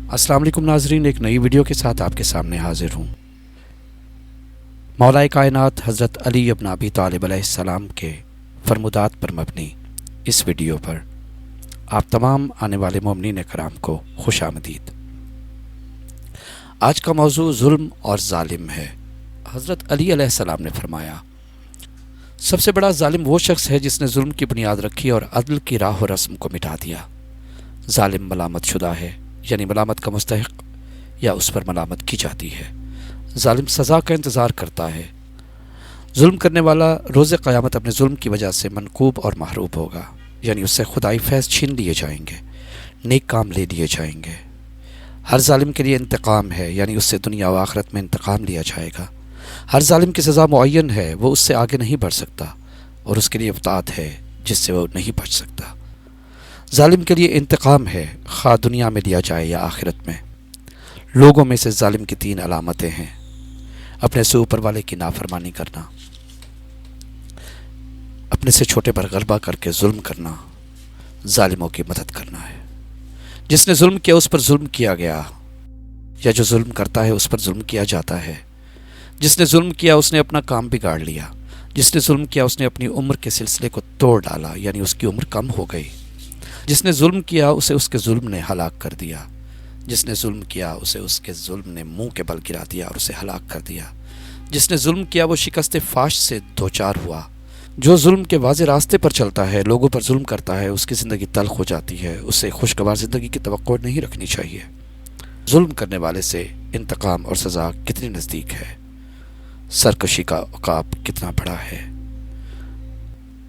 अस्सलाम वालेकुम नाजरीन, एक नई वीडियो के साथ आपके सामने हाजिर हूँ। मौलाए कायनात हज़रत अली इब्न अबी तालिब अलैहिस्सलाम के फरमुदात पर मबनी इस वीडियो पर आप तमाम आने वाले मोमिनीन कराम को खुश आमदीद। आज का मौजू जुल्म और ज़ालिम है। हज़रत अली अलैहिस्सलाम ने फरमाया, सबसे बड़ा ज़ालिम वो शख्स है जिसने जुल्म की बुनियाद रखी और अदल की राह व रस्म को मिटा दिया। ज़ालिम मलामत शुदा है, यानी मलामत का मुस्तहिक या उस पर मलामत की जाती है। ज़ालिम सज़ा का इंतज़ार करता है। जुल्म करने वाला रोज़े क़यामत अपने जुल्म की वजह से मनकूब और महरूब होगा, यानी उससे खुदाई फैज़ छीन लिए जाएंगे, नेक काम ले लिए जाएंगे। हर ज़ालिम के लिए इंतकाम है, यानी उससे दुनिया व आखिरत में इंतकाम लिया जाएगा। हर ज़ालिम की सज़ा मुअय्यन है, वो उससे आगे नहीं बढ़ सकता, और उसके लिए इफ़्तात है जिससे वो नहीं बच सकता। ज़ालिम के लिए इंतकाम है, खा दुनिया में लिया जाए या आखिरत में। लोगों में से ज़ालिम की 3 अलामतें हैं। अपने से ऊपर वाले की नाफरमानी करना, अपने से छोटे पर गलबा करके जुल्म करना, ज़ालिमों की मदद करना है। जिसने जुल्म किया उस पर जुल्म किया गया, या जो जुल्म करता है उस पर जुल्म किया जाता है। जिसने जुल्म किया उसने अपना काम बिगाड़ लिया। जिसने जुल्म किया उसने अपनी उम्र के सिलसिले को तोड़ डाला, यानी उसकी उम्र कम हो गई। जिसने जुल्म किया उसे उसके जुल्म ने हलाक कर दिया। जिसने जुल्म किया उसे उसके जुल्म ने मुंह के बल गिरा दिया और उसे हलाक कर दिया। जिसने जुल्म किया वो शिकस्त फाश से दोचार हुआ। जो जुल्म के वाज़े रास्ते पर चलता है, लोगों पर जुल्म करता है, उसकी ज़िंदगी तल्ख हो जाती है। उससे खुशगवार ज़िंदगी की तवक्को नहीं रखनी चाहिए। जुल्म करने वाले से इंतकाम और सज़ा कितनी नज़दीक है। सरकशी का उकाब कितना बड़ा है।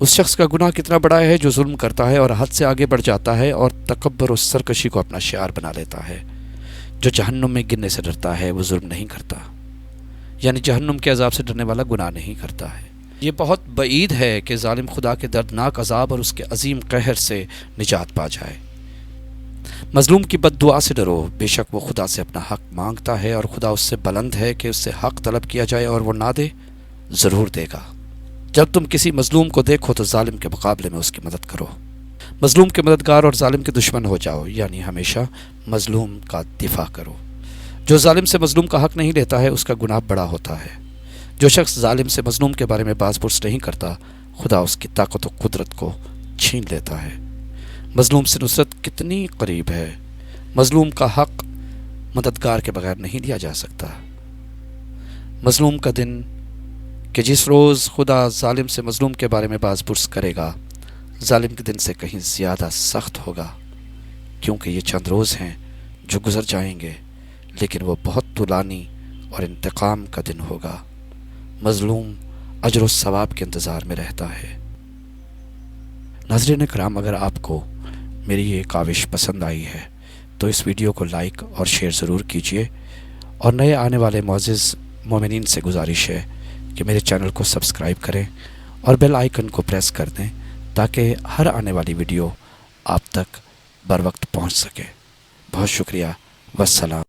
उस शख्स का गुनाह कितना बड़ा है जो जुल्म करता है और हद से आगे बढ़ जाता है और तकब्बर और सरकशी को अपना शियार बना लेता है। जो जहन्नुम में गिरने से डरता है वो जुल्म नहीं करता, यानी जहन्नुम के अजाब से डरने वाला गुनाह नहीं करता है। ये बहुत बईद है कि ज़ालिम खुदा के दर्दनाक अजाब और उसके अजीम कहर से निजात पा जाए। मजलूम की बद्दुआ से डरो, बेशक वो खुदा से अपना हक मांगता है और खुदा उससे बुलंद है कि उससे हक तलब किया जाए और वो ना दे ज़रूर देगा। जब तुम किसी मजलूम को देखो तो जालिम के मुकाबले में उसकी मदद करो। मजलूम के मददगार और जालिम के दुश्मन हो जाओ, यानी हमेशा मजलूम का दिफा करो। जो जालिम से मजलूम का हक नहीं लेता है उसका गुनाह बड़ा होता है। जो शख्स जालिम से मजलूम के बारे में बाज़ पुर्स नहीं करता, खुदा उसकी ताकत और कुदरत को छीन लेता है। मजलूम से नुसरत कितनी करीब है। मजलूम का हक मददगार के बगैर नहीं लिया जा सकता। मजलूम का दिन कि जिस रोज़ खुदा जालिम से मजलूम के बारे में बाज़ पुर्स करेगा, जालिम के दिन से कहीं ज़्यादा सख्त होगा, क्योंकि ये चंद रोज़ हैं जो गुज़र जाएंगे, लेकिन वो बहुत तुलानी और इंतकाम का दिन होगा। मजलूम अजर व सवाब के इंतज़ार में रहता है। नाज़रीन कराम, अगर आपको मेरी ये काविश पसंद आई है तो इस वीडियो को लाइक और शेयर ज़रूर कीजिए, और नए आने वाले मुअज़्ज़िज़ मोमिनीन से गुजारिश है कि मेरे चैनल को सब्सक्राइब करें और बेल आइकन को प्रेस कर दें ताकि हर आने वाली वीडियो आप तक बर वक्त पहुँच सके। बहुत शुक्रिया। वस्सलाम।